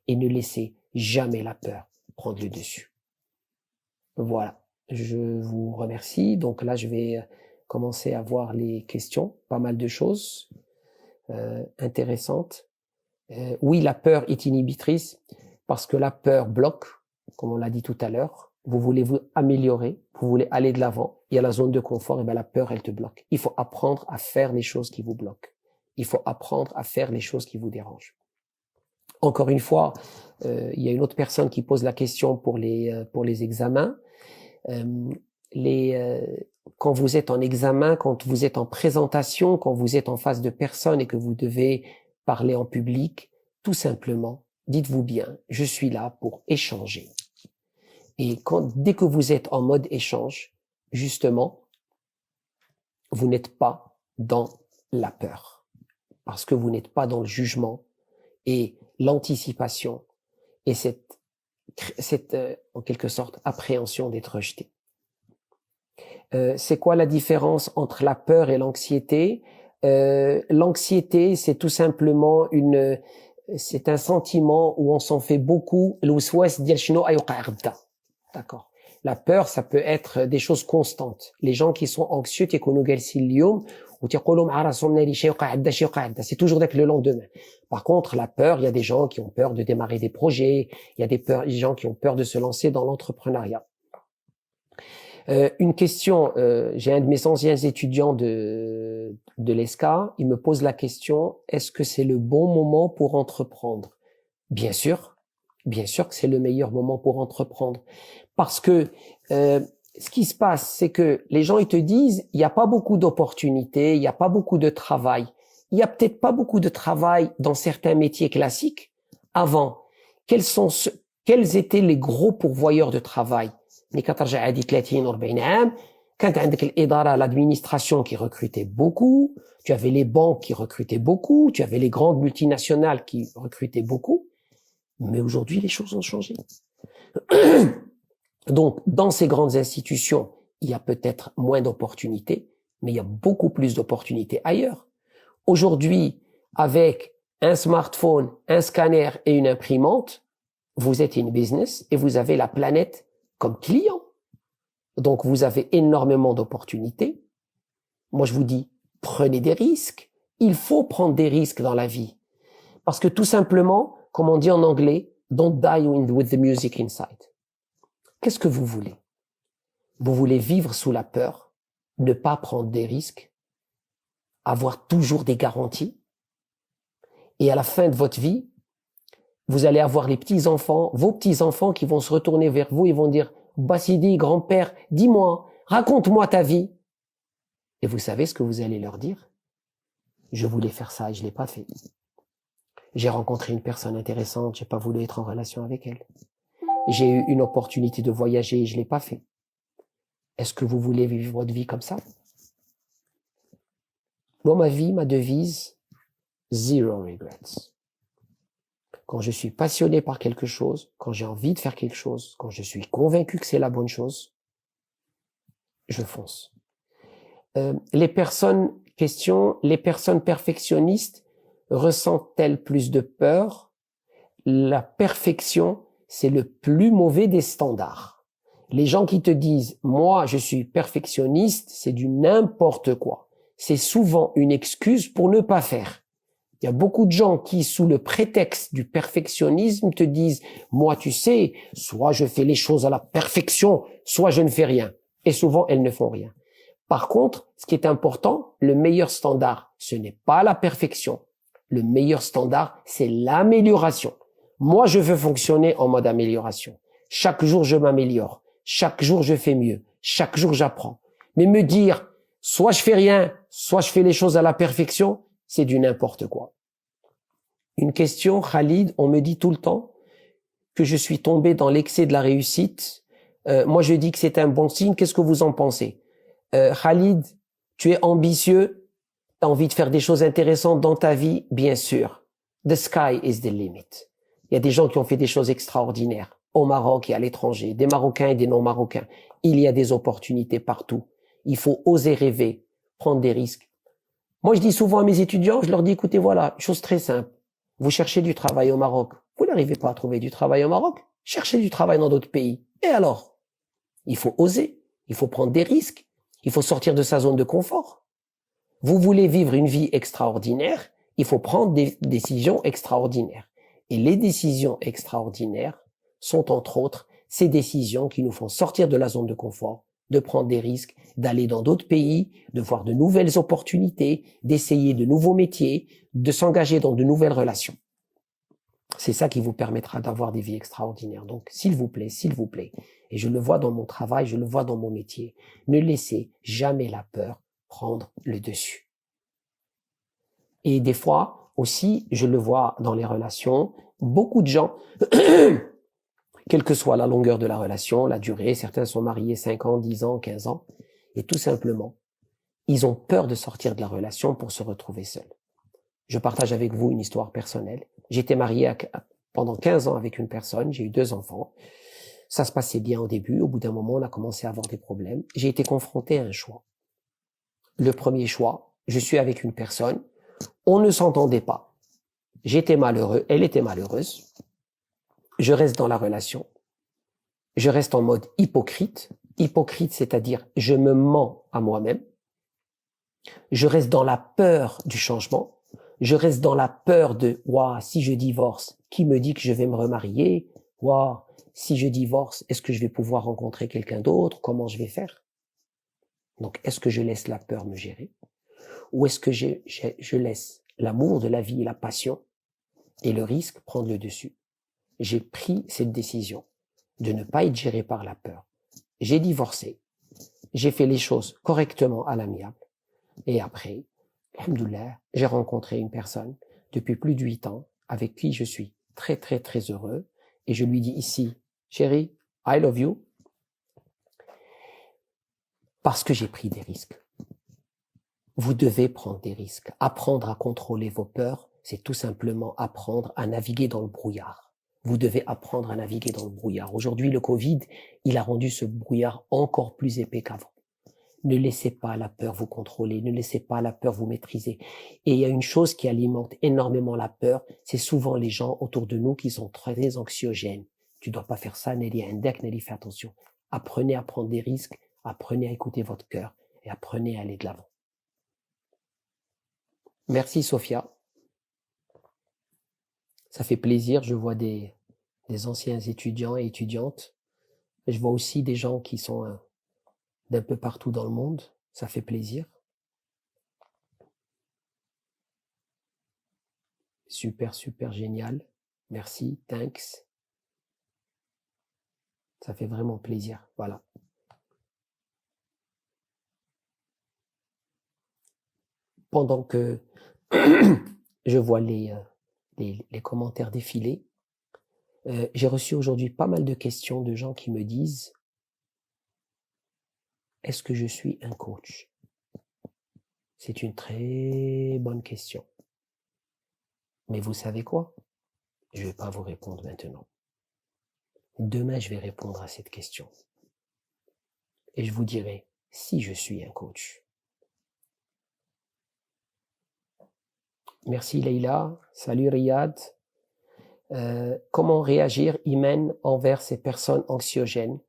A: Et ne laissez jamais la peur prendre le dessus. Voilà. Je vous remercie. Donc là, je vais commencer à voir les questions. Pas mal de choses intéressantes. Oui, la peur est inhibitrice parce que la peur bloque, comme on l'a dit tout à l'heure. Vous voulez vous améliorer, vous voulez aller de l'avant. Il y a la zone de confort, et bien la peur, elle te bloque. Il faut apprendre à faire les choses qui vous bloquent. Il faut apprendre à faire les choses qui vous dérangent. Encore une fois, il y a une autre personne qui pose la question pour les examens. Quand vous êtes en examen, quand vous êtes en présentation, quand vous êtes en face de personnes et que vous devez parler en public, tout simplement, dites-vous bien, je suis là pour échanger. Et dès que vous êtes en mode échange, justement, vous n'êtes pas dans la peur, parce que vous n'êtes pas dans le jugement et l'anticipation et cette en quelque sorte appréhension d'être rejeté. C'est quoi la différence entre la peur et l'anxiété? L'anxiété, c'est tout simplement c'est un sentiment où on s'en fait beaucoup. D'accord. La peur, ça peut être des choses constantes. Les gens qui sont anxieux, c'est toujours d'être le lendemain. Par contre, la peur, il y a des gens qui ont peur de démarrer des projets, il y a des gens qui ont peur de se lancer dans l'entrepreneuriat. Une question, j'ai un de mes anciens étudiants de l'ESCA, il me pose la question, est-ce que c'est le bon moment pour entreprendre? Bien sûr que c'est le meilleur moment pour entreprendre. Parce que ce qui se passe, c'est que les gens, ils te disent, il n'y a pas beaucoup d'opportunités, il n'y a pas beaucoup de travail. Il n'y a peut-être pas beaucoup de travail dans certains métiers classiques. Avant, quels étaient les gros pourvoyeurs de travail? Quand l'administration qui recrutait beaucoup, tu avais les banques qui recrutaient beaucoup, tu avais les grandes multinationales qui recrutaient beaucoup. Mais aujourd'hui, les choses ont changé. Donc, dans ces grandes institutions, il y a peut-être moins d'opportunités, mais il y a beaucoup plus d'opportunités ailleurs. Aujourd'hui, avec un smartphone, un scanner et une imprimante, vous êtes une business et vous avez la planète comme client. Donc, vous avez énormément d'opportunités. Moi, je vous dis, prenez des risques. Il faut prendre des risques dans la vie. Parce que tout simplement, comme on dit en anglais, don't die with the music inside. Qu'est-ce que vous voulez? Vous voulez vivre sous la peur, ne pas prendre des risques, avoir toujours des garanties, et à la fin de votre vie, vous allez avoir les petits-enfants, vos petits-enfants qui vont se retourner vers vous et vont dire « Bassidi, grand-père, dis-moi, raconte-moi ta vie ». Et vous savez ce que vous allez leur dire? Je voulais faire ça et je l'ai pas fait. J'ai rencontré une personne intéressante, j'ai pas voulu être en relation avec elle. J'ai eu une opportunité de voyager et je l'ai pas fait. Est-ce que vous voulez vivre votre vie comme ça? Moi, ma devise, zero regrets. Quand je suis passionné par quelque chose, quand j'ai envie de faire quelque chose, quand je suis convaincu que c'est la bonne chose, je fonce. Les personnes perfectionnistes ressentent-elles plus de peur? La perfection, c'est le plus mauvais des standards. Les gens qui te disent « moi, je suis perfectionniste », c'est du n'importe quoi. C'est souvent une excuse pour ne pas faire. Il y a beaucoup de gens qui, sous le prétexte du perfectionnisme, te disent « moi, tu sais, soit je fais les choses à la perfection, soit je ne fais rien ». Et souvent, elles ne font rien. Par contre, ce qui est important, le meilleur standard, ce n'est pas la perfection. Le meilleur standard, c'est l'amélioration. Moi, je veux fonctionner en mode amélioration. Chaque jour, je m'améliore. Chaque jour, je fais mieux. Chaque jour, j'apprends. Mais me dire, soit je fais rien, soit je fais les choses à la perfection, c'est du n'importe quoi. Une question, Khalid, on me dit tout le temps que je suis tombé dans l'excès de la réussite. Moi, je dis que c'est un bon signe. Qu'est-ce que vous en pensez? Khalid, tu es ambitieux, tu as envie de faire des choses intéressantes dans ta vie, bien sûr. The sky is the limit. Il y a des gens qui ont fait des choses extraordinaires au Maroc et à l'étranger, des Marocains et des non-Marocains. Il y a des opportunités partout. Il faut oser rêver, prendre des risques. Moi, je dis souvent à mes étudiants, je leur dis, écoutez, voilà, chose très simple. Vous cherchez du travail au Maroc. Vous n'arrivez pas à trouver du travail au Maroc. Cherchez du travail dans d'autres pays. Et alors? Il faut oser. Il faut prendre des risques. Il faut sortir de sa zone de confort. Vous voulez vivre une vie extraordinaire, il faut prendre des décisions extraordinaires. Et les décisions extraordinaires sont entre autres ces décisions qui nous font sortir de la zone de confort, de prendre des risques, d'aller dans d'autres pays, de voir de nouvelles opportunités, d'essayer de nouveaux métiers, de s'engager dans de nouvelles relations. C'est ça qui vous permettra d'avoir des vies extraordinaires. Donc, s'il vous plaît, et je le vois dans mon travail, je le vois dans mon métier, ne laissez jamais la peur prendre le dessus. Et des fois aussi, je le vois dans les relations, beaucoup de gens, quelle que soit la longueur de la relation, la durée, certains sont mariés 5 ans, 10 ans, 15 ans, et tout simplement, ils ont peur de sortir de la relation pour se retrouver seuls. Je partage avec vous une histoire personnelle. J'étais marié pendant 15 ans avec une personne, j'ai eu 2 enfants. Ça se passait bien au début, au bout d'un moment, on a commencé à avoir des problèmes. J'ai été confronté à un choix. Le premier choix, je suis avec une personne, on ne s'entendait pas. J'étais malheureux, elle était malheureuse. Je reste dans la relation. Je reste en mode hypocrite. Hypocrite, c'est-à-dire je me mens à moi-même. Je reste dans la peur du changement. Je reste dans la peur de, waouh, si je divorce, qui me dit que je vais me remarier? Waouh, si je divorce, est-ce que je vais pouvoir rencontrer quelqu'un d'autre? Comment je vais faire? Donc, est-ce que je laisse la peur me gérer? Ou est-ce que je laisse l'amour de la vie et la passion et le risque prendre le dessus? J'ai pris cette décision de ne pas être géré par la peur. J'ai divorcé. J'ai fait les choses correctement à l'amiable. Et après, alhamdoulilah, j'ai rencontré une personne depuis plus de 8 ans avec qui je suis très, très, très heureux. Et je lui dis ici, chérie, I love you. Parce que j'ai pris des risques. Vous devez prendre des risques. Apprendre à contrôler vos peurs, c'est tout simplement apprendre à naviguer dans le brouillard. Vous devez apprendre à naviguer dans le brouillard. Aujourd'hui, le Covid, il a rendu ce brouillard encore plus épais qu'avant. Ne laissez pas la peur vous contrôler, ne laissez pas la peur vous maîtriser. Et il y a une chose qui alimente énormément la peur, c'est souvent les gens autour de nous qui sont très anxiogènes. Tu dois pas faire ça, Nelly, Nelly, fais attention. Apprenez à prendre des risques, apprenez à écouter votre cœur et apprenez à aller de l'avant. Merci Sophia. Ça fait plaisir, je vois des anciens étudiants et étudiantes. Je vois aussi des gens qui sont d'un peu partout dans le monde. Ça fait plaisir. Super, super génial. Merci, thanks. Ça fait vraiment plaisir. Voilà. Pendant que je vois les commentaires défiler, j'ai reçu aujourd'hui pas mal de questions de gens qui me disent « Est-ce que je suis un coach ?» C'est une très bonne question. Mais vous savez quoi? Je ne vais pas vous répondre maintenant. Demain, je vais répondre à cette question. Et je vous dirai si je suis un coach. Merci Leïla. Salut Riyad. Comment réagir, Imen, envers ces personnes anxiogènes?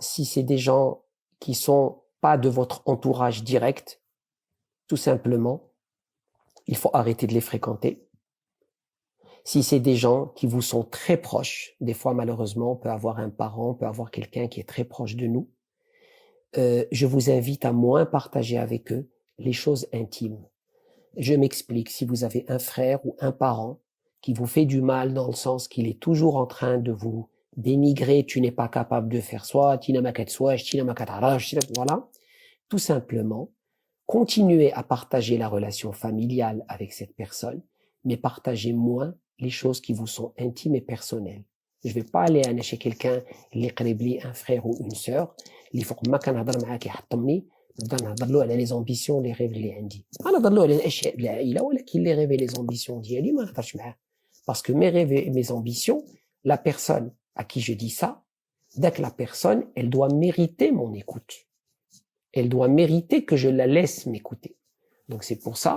A: Si c'est des gens qui sont pas de votre entourage direct, tout simplement, il faut arrêter de les fréquenter. Si c'est des gens qui vous sont très proches, des fois malheureusement on peut avoir un parent, on peut avoir quelqu'un qui est très proche de nous, je vous invite à moins partager avec eux les choses intimes. Je m'explique, si vous avez un frère ou un parent qui vous fait du mal dans le sens qu'il est toujours en train de vous dénigrer, tu n'es pas capable de faire soit, voilà. Tout simplement, continuez à partager la relation familiale avec cette personne, mais partagez moins les choses qui vous sont intimes et personnelles. Je vais pas aller chez quelqu'un, un frère ou une sœur, اللي فوق ما كنهضر معاه كيحطمني نبدا نهضر له على لي زامبيسيون لي ريف اللي عندي انا نهضر له على الاشياء ديال العائله ولكن لي ريف لي زامبيسيون ديالي ما نهضرش معاه parce que mes rêves et mes ambitions la personne à qui je dis ça dès que la personne elle doit mériter mon écoute elle doit mériter que je la laisse m'écouter donc c'est pour ça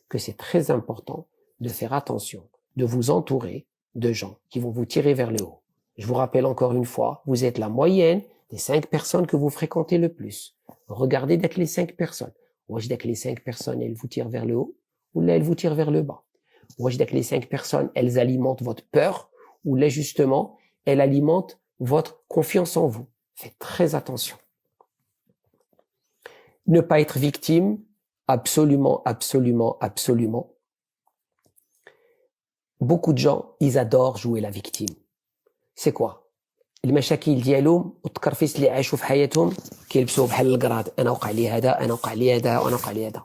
A: que c'est très important de faire attention de vous entourer de gens qui vont vous tirer vers le haut je vous rappelle encore une fois vous êtes la moyenne des 5 personnes que vous fréquentez le plus. Regardez dès que les 5 personnes. Ou dès que les 5 personnes, elles vous tirent vers le haut, ou là, elles vous tirent vers le bas. Ou dès que les 5 personnes, elles alimentent votre peur, ou là, justement, elles alimentent votre confiance en vous. Faites très attention. Ne pas être victime, absolument, absolument, absolument. Beaucoup de gens, ils adorent jouer la victime. C'est quoi? المشاكل ديالهم والتكرفيس اللي عاشوا في حياتهم كيلبسوه بحال القراد انا وقع لي هذا انا وقع لي هذا وانا وقع لي هذا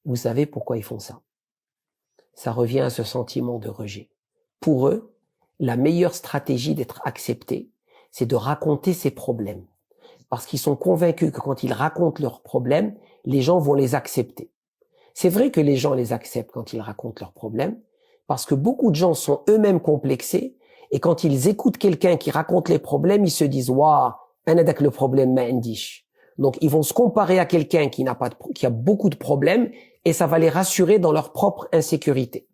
A: Vous savez pourquoi ils font ça? Ça revient à ce sentiment de rejet. Pour eux, la meilleure stratégie d'être accepté, c'est de raconter ses problèmes. Parce qu'ils sont convaincus que quand ils racontent leurs problèmes, les gens vont les accepter. C'est vrai que les gens les acceptent quand ils racontent leurs problèmes, parce que beaucoup de gens sont eux-mêmes complexés. Et quand ils écoutent quelqu'un qui raconte les problèmes, ils se disent, waouh, le problème m'indiche. Donc, ils vont se comparer à quelqu'un qui a beaucoup de problèmes et ça va les rassurer dans leur propre insécurité.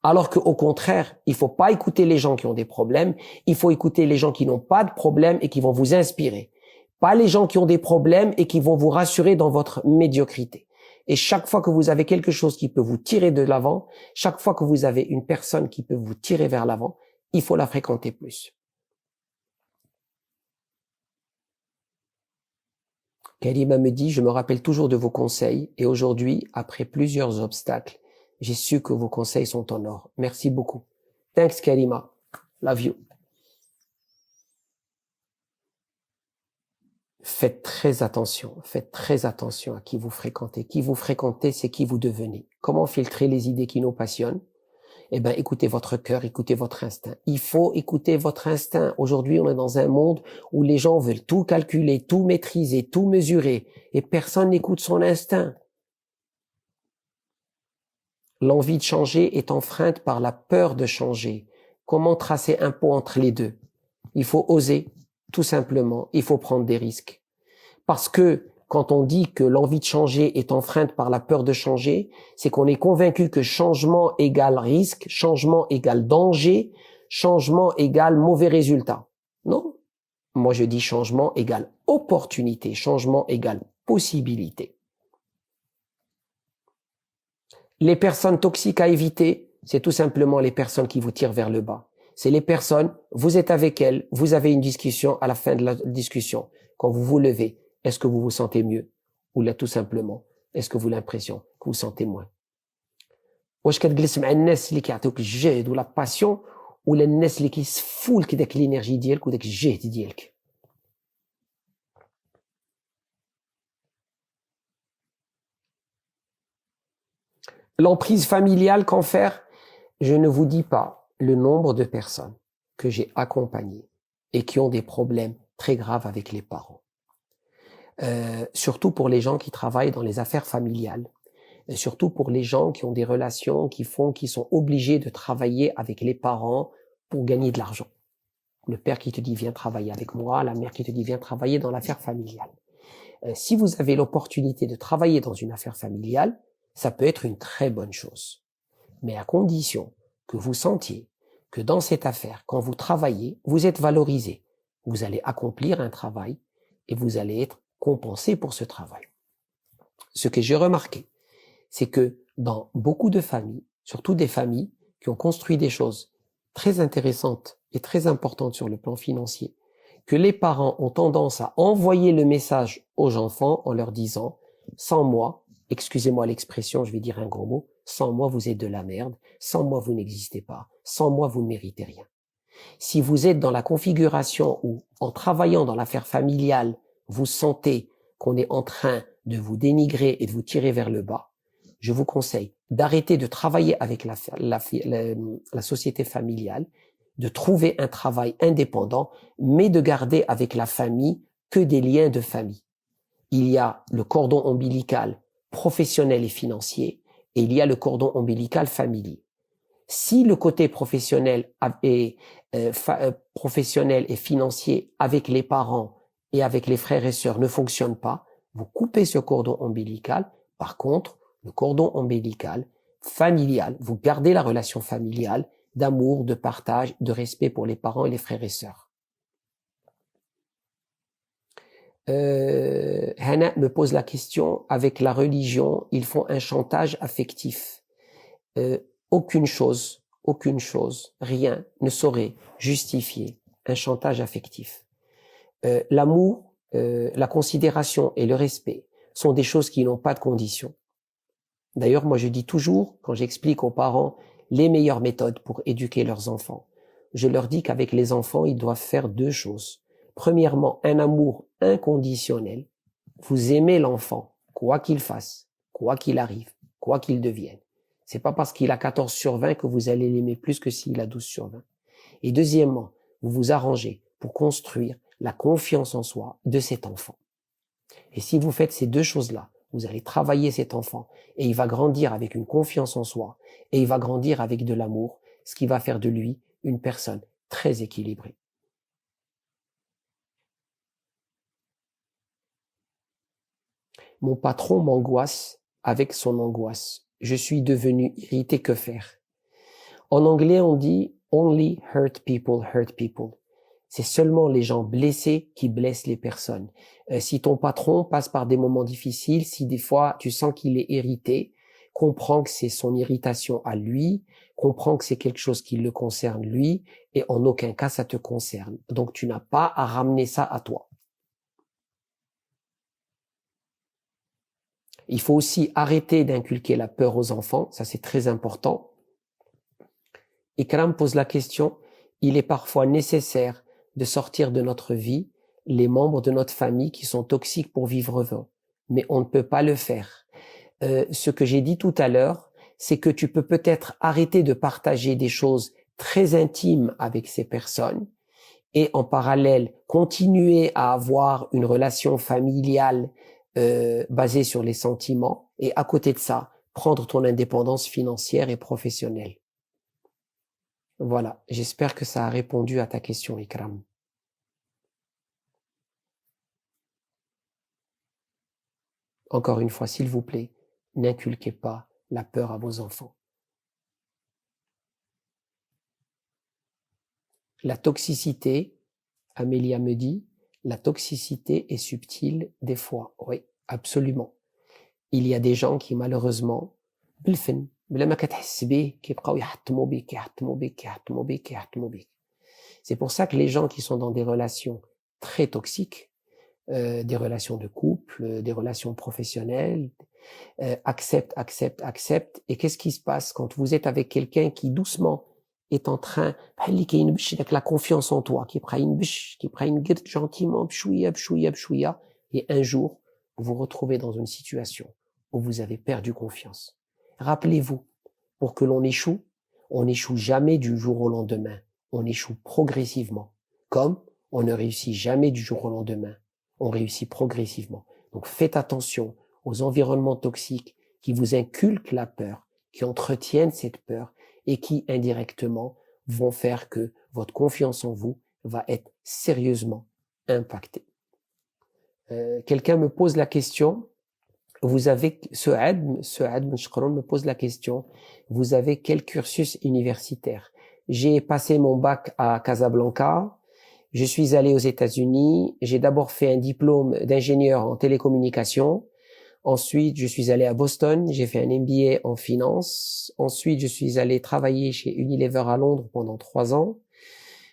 A: Alors qu'au contraire, il faut pas écouter les gens qui ont des problèmes. Il faut écouter les gens qui n'ont pas de problèmes et qui vont vous inspirer. Pas les gens qui ont des problèmes et qui vont vous rassurer dans votre médiocrité. Et chaque fois que vous avez quelque chose qui peut vous tirer de l'avant, chaque fois que vous avez une personne qui peut vous tirer vers l'avant, il faut la fréquenter plus. Karima me dit, je me rappelle toujours de vos conseils et aujourd'hui, après plusieurs obstacles, j'ai su que vos conseils sont en or. Merci beaucoup. Thanks Karima. Love you. Faites très attention à qui vous fréquentez. Qui vous fréquentez, c'est qui vous devenez. Comment filtrer les idées qui nous passionnent? Eh ben, écoutez votre cœur, écoutez votre instinct. Il faut écouter votre instinct. Aujourd'hui, on est dans un monde où les gens veulent tout calculer, tout maîtriser, tout mesurer, et personne n'écoute son instinct. L'envie de changer est enfreinte par la peur de changer. Comment tracer un pont entre les deux? Il faut oser, tout simplement. Il faut prendre des risques. Parce que quand on dit que l'envie de changer est enfreinte par la peur de changer, c'est qu'on est convaincu que changement égale risque, changement égale danger, changement égale mauvais résultat. Non. Moi, je dis changement égale opportunité, changement égale possibilité. Les personnes toxiques à éviter, c'est tout simplement les personnes qui vous tirent vers le bas. C'est les personnes, vous êtes avec elles, vous avez une discussion, à la fin de la discussion, quand vous vous levez, est-ce que vous vous sentez mieux? Ou là, tout simplement, est-ce que vous avez l'impression que vous sentez moins? واش كتجلس مع الناس اللي كيعطيوك الجهد ولا باسيون ولا الناس اللي كيسفوا لك داك الانرجي ديالك وداك الجهد ديالك؟ L'emprise familiale, qu'en faire? Je ne vous dis pas le nombre de personnes que j'ai accompagnées et qui ont des problèmes très graves avec les parents. Surtout pour les gens qui travaillent dans les affaires familiales, et surtout pour les gens qui ont des relations qui sont obligés de travailler avec les parents pour gagner de l'argent. Le père qui te dit viens travailler avec moi, la mère qui te dit viens travailler dans l'affaire familiale. Si vous avez l'opportunité de travailler dans une affaire familiale, ça peut être une très bonne chose. Mais à condition que vous sentiez que dans cette affaire, quand vous travaillez, vous êtes valorisé. Vous allez accomplir un travail et vous allez être compensé pour ce travail. Ce que j'ai remarqué, c'est que dans beaucoup de familles, surtout des familles qui ont construit des choses très intéressantes et très importantes sur le plan financier, que les parents ont tendance à envoyer le message aux enfants en leur disant « Sans moi, excusez-moi l'expression, je vais dire un gros mot, Sans moi, vous êtes de la merde. Sans moi, vous n'existez pas. Sans moi, vous ne méritez rien. Si vous êtes dans la configuration où, en travaillant dans l'affaire familiale, vous sentez qu'on est en train de vous dénigrer et de vous tirer vers le bas, je vous conseille d'arrêter de travailler avec la société familiale, de trouver un travail indépendant, mais de garder avec la famille que des liens de famille. Il y a le cordon ombilical professionnel et financier, et il y a le cordon ombilical familier. Si le côté professionnel professionnel et financier avec les parents et avec les frères et sœurs ne fonctionne pas, vous coupez ce cordon ombilical. Par contre, le cordon ombilical familial, vous gardez la relation familiale d'amour, de partage, de respect pour les parents et les frères et sœurs. Hana me pose la question, avec la religion, ils font un chantage affectif. Aucune chose, rien ne saurait justifier un chantage affectif. L'amour, la considération et le respect sont des choses qui n'ont pas de condition. D'ailleurs, moi je dis toujours, quand j'explique aux parents les meilleures méthodes pour éduquer leurs enfants, je leur dis qu'avec les enfants, ils doivent faire deux choses. Premièrement, un amour inconditionnel. Vous aimez l'enfant, quoi qu'il fasse, quoi qu'il arrive, quoi qu'il devienne. C'est pas parce qu'il a 14/20 que vous allez l'aimer plus que s'il a 12/20. Et deuxièmement, vous vous arrangez pour construire la confiance en soi de cet enfant. Et si vous faites ces deux choses-là, vous allez travailler cet enfant et il va grandir avec une confiance en soi et il va grandir avec de l'amour, ce qui va faire de lui une personne très équilibrée. Mon patron m'angoisse avec son angoisse. Je suis devenu irrité, que faire? En anglais, on dit « only hurt people hurt people ». C'est seulement les gens blessés qui blessent les personnes. Si ton patron passe par des moments difficiles, si des fois tu sens qu'il est irrité, comprends que c'est son irritation à lui, comprends que c'est quelque chose qui le concerne lui, et en aucun cas ça te concerne. Donc tu n'as pas à ramener ça à toi. Il faut aussi arrêter d'inculquer la peur aux enfants, ça c'est très important. Ikram pose la question, il est parfois nécessaire de sortir de notre vie les membres de notre famille qui sont toxiques pour vivre heureux, mais on ne peut pas le faire. Ce que j'ai dit tout à l'heure, c'est que tu peux peut-être arrêter de partager des choses très intimes avec ces personnes et en parallèle continuer à avoir une relation familiale basée sur les sentiments et à côté de ça, prendre ton indépendance financière et professionnelle. Voilà, j'espère que ça a répondu à ta question, Ikram. Encore une fois, s'il vous plaît, n'inculquez pas la peur à vos enfants. La toxicité, Amélia me dit, la toxicité est subtile des fois. Oui, absolument. Il y a des gens qui malheureusement, c'est pour ça que les gens qui sont dans des relations très toxiques, des relations de couple, des relations professionnelles, acceptent. Et qu'est-ce qui se passe quand vous êtes avec quelqu'un qui doucement est en train, avec la confiance en toi, qui prend une guette gentiment, et un jour, vous vous retrouvez dans une situation où vous avez perdu confiance. Rappelez-vous, pour que l'on échoue, on n'échoue jamais du jour au lendemain. On échoue progressivement. Comme on ne réussit jamais du jour au lendemain. On réussit progressivement. Donc faites attention aux environnements toxiques qui vous inculquent la peur, qui entretiennent cette peur et qui indirectement vont faire que votre confiance en vous va être sérieusement impactée. Quelqu'un me pose la question, vous avez, Souad me pose la question, vous avez quel cursus universitaire? J'ai passé mon bac à Casablanca, je suis allé aux États-Unis, j'ai d'abord fait un diplôme d'ingénieur en télécommunications, ensuite je suis allé à Boston, j'ai fait un MBA en finance, ensuite je suis allé travailler chez Unilever à Londres pendant 3 ans,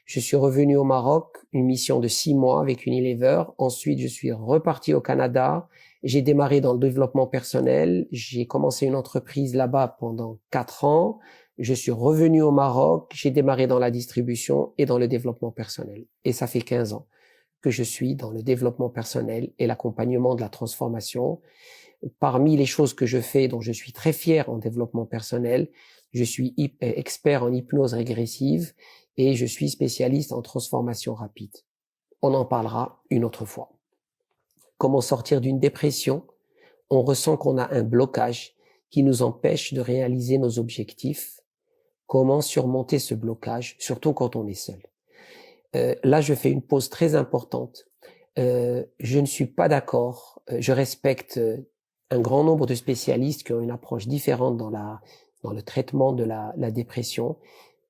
A: Je suis revenu au Maroc, une mission de 6 mois avec Unilever. Ensuite, je suis reparti au Canada. J'ai démarré dans le développement personnel. J'ai commencé une entreprise là-bas pendant 4 ans. Je suis revenu au Maroc. J'ai démarré dans la distribution et dans le développement personnel. Et ça fait 15 ans que je suis dans le développement personnel et l'accompagnement de la transformation. Parmi les choses que je fais, dont je suis très fier en développement personnel, je suis expert en hypnose régressive et je suis spécialiste en transformation rapide. On en parlera une autre fois. Comment sortir d'une dépression? On ressent qu'on a un blocage qui nous empêche de réaliser nos objectifs. Comment surmonter ce blocage, surtout quand on est seul? Là, je fais une pause très importante. Je ne suis pas d'accord. Je respecte un grand nombre de spécialistes qui ont une approche différente dans le traitement de la dépression.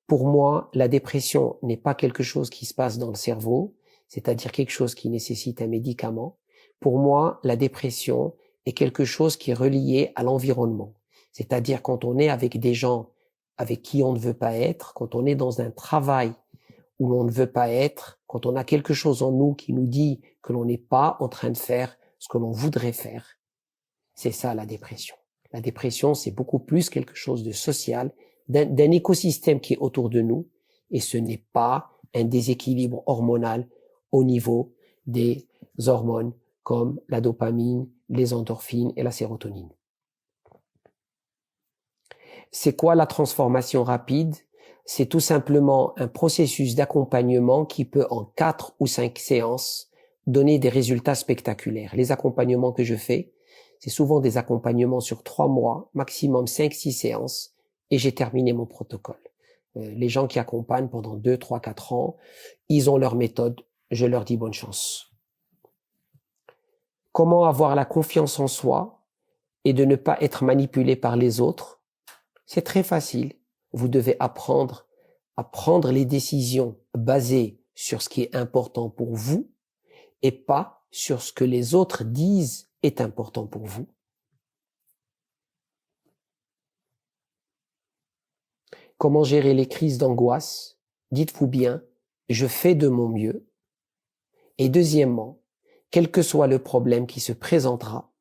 A: Pour moi, la dépression n'est pas quelque chose qui se passe dans le cerveau, c'est-à-dire quelque chose qui nécessite un médicament. Pour moi, la dépression est quelque chose qui est relié à l'environnement. C'est-à-dire quand on est avec des gens avec qui on ne veut pas être, quand on est dans un travail où l'on ne veut pas être, quand on a quelque chose en nous qui nous dit que l'on n'est pas en train de faire ce que l'on voudrait faire. C'est ça la dépression. La dépression, c'est beaucoup plus quelque chose de social, d'un écosystème qui est autour de nous, et ce n'est pas un déséquilibre hormonal au niveau des hormones comme la dopamine, les endorphines et la sérotonine. C'est quoi la transformation rapide? C'est tout simplement un processus d'accompagnement qui peut en 4 ou 5 séances donner des résultats spectaculaires. Les accompagnements que je fais, c'est souvent des accompagnements sur 3 mois, maximum 5-6 séances, et j'ai terminé mon protocole. Les gens qui accompagnent pendant 2, 3, 4 ans, ils ont leur méthode, je leur dis bonne chance. Comment avoir la confiance en soi et de ne pas être manipulé par les autres? C'est très facile. Vous devez apprendre à prendre les décisions basées sur ce qui est important pour vous et pas sur ce que les autres disent est important pour vous. Comment gérer les crises d'angoisse? Dites-vous bien, je fais de mon mieux. Et deuxièmement, quel que soit le problème qui se présentera,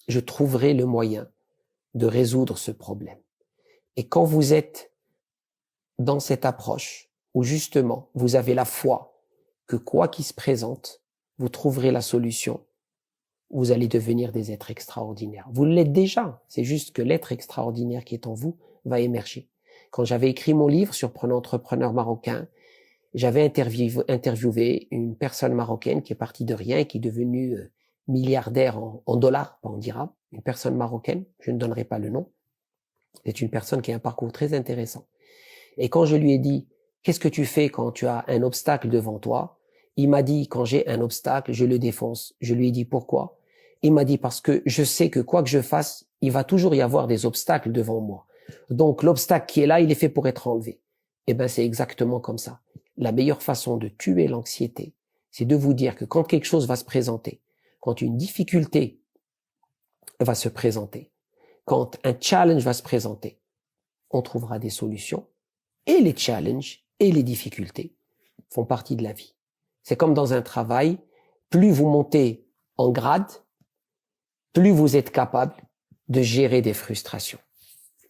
A: je trouverai le moyen de résoudre ce problème. Et quand vous êtes dans cette approche où justement vous avez la foi que quoi qu'il se présente, vous trouverez la solution, vous allez devenir des êtres extraordinaires. Vous l'êtes déjà, c'est juste que l'être extraordinaire qui est en vous va émerger. Quand j'avais écrit mon livre sur Prenons entrepreneur marocain, j'avais interviewé une personne marocaine qui est partie de rien et qui est devenue milliardaire en dollars, pas en dirhams, une personne marocaine, je ne donnerai pas le nom. C'est une personne qui a un parcours très intéressant. Et quand je lui ai dit, qu'est-ce que tu fais quand tu as un obstacle devant toi? Il m'a dit, quand j'ai un obstacle, je le défonce. Je lui ai dit, pourquoi? Il m'a dit, parce que je sais que quoi que je fasse, il va toujours y avoir des obstacles devant moi. Donc, l'obstacle qui est là, il est fait pour être enlevé. Eh ben, c'est exactement comme ça. La meilleure façon de tuer l'anxiété, c'est de vous dire que quand quelque chose va se présenter, quand une difficulté va se présenter, quand un challenge va se présenter, on trouvera des solutions. Et les challenges et les difficultés font partie de la vie. C'est comme dans un travail, plus vous montez en grade, plus vous êtes capable de gérer des frustrations.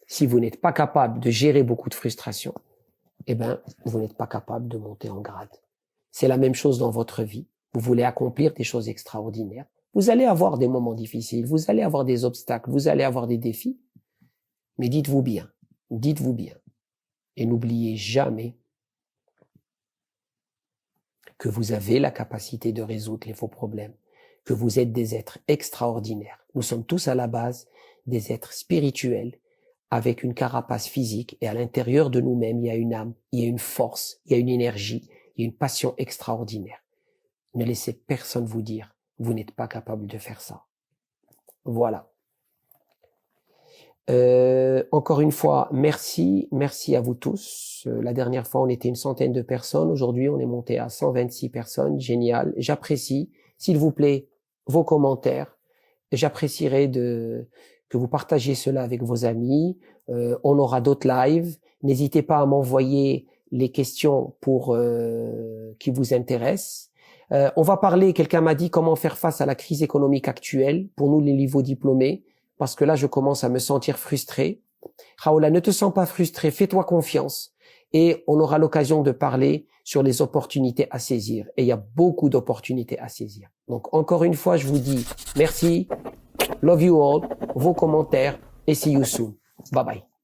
A: Si vous n'êtes pas capable de gérer beaucoup de frustrations, eh ben, vous n'êtes pas capable de monter en grade. C'est la même chose dans votre vie. Vous voulez accomplir des choses extraordinaires. Vous allez avoir des moments difficiles, vous allez avoir des obstacles, vous allez avoir des défis. Mais dites-vous bien, et n'oubliez jamais que vous avez la capacité de résoudre vos problèmes, que vous êtes des êtres extraordinaires. Nous sommes tous à la base des êtres spirituels avec une carapace physique et à l'intérieur de nous-mêmes, il y a une âme, il y a une force, il y a une énergie, il y a une passion extraordinaire. Ne laissez personne vous dire, vous n'êtes pas capable de faire ça. Voilà. Encore une fois, merci à vous tous. La dernière fois, on était une centaine de personnes. Aujourd'hui, on est monté à 126 personnes. Génial. J'apprécie, s'il vous plaît, vos commentaires. J'apprécierais que vous partagiez cela avec vos amis. On aura d'autres lives. N'hésitez pas à m'envoyer les questions qui vous intéressent. On va parler, quelqu'un m'a dit comment faire face à la crise économique actuelle pour nous les niveaux diplômés, parce que là je commence à me sentir frustré. Raoula, ne te sens pas frustré, fais-toi confiance et on aura l'occasion de parler sur les opportunités à saisir. Et il y a beaucoup d'opportunités à saisir. Donc encore une fois, je vous dis merci, love you all, vos commentaires et see you soon. Bye bye.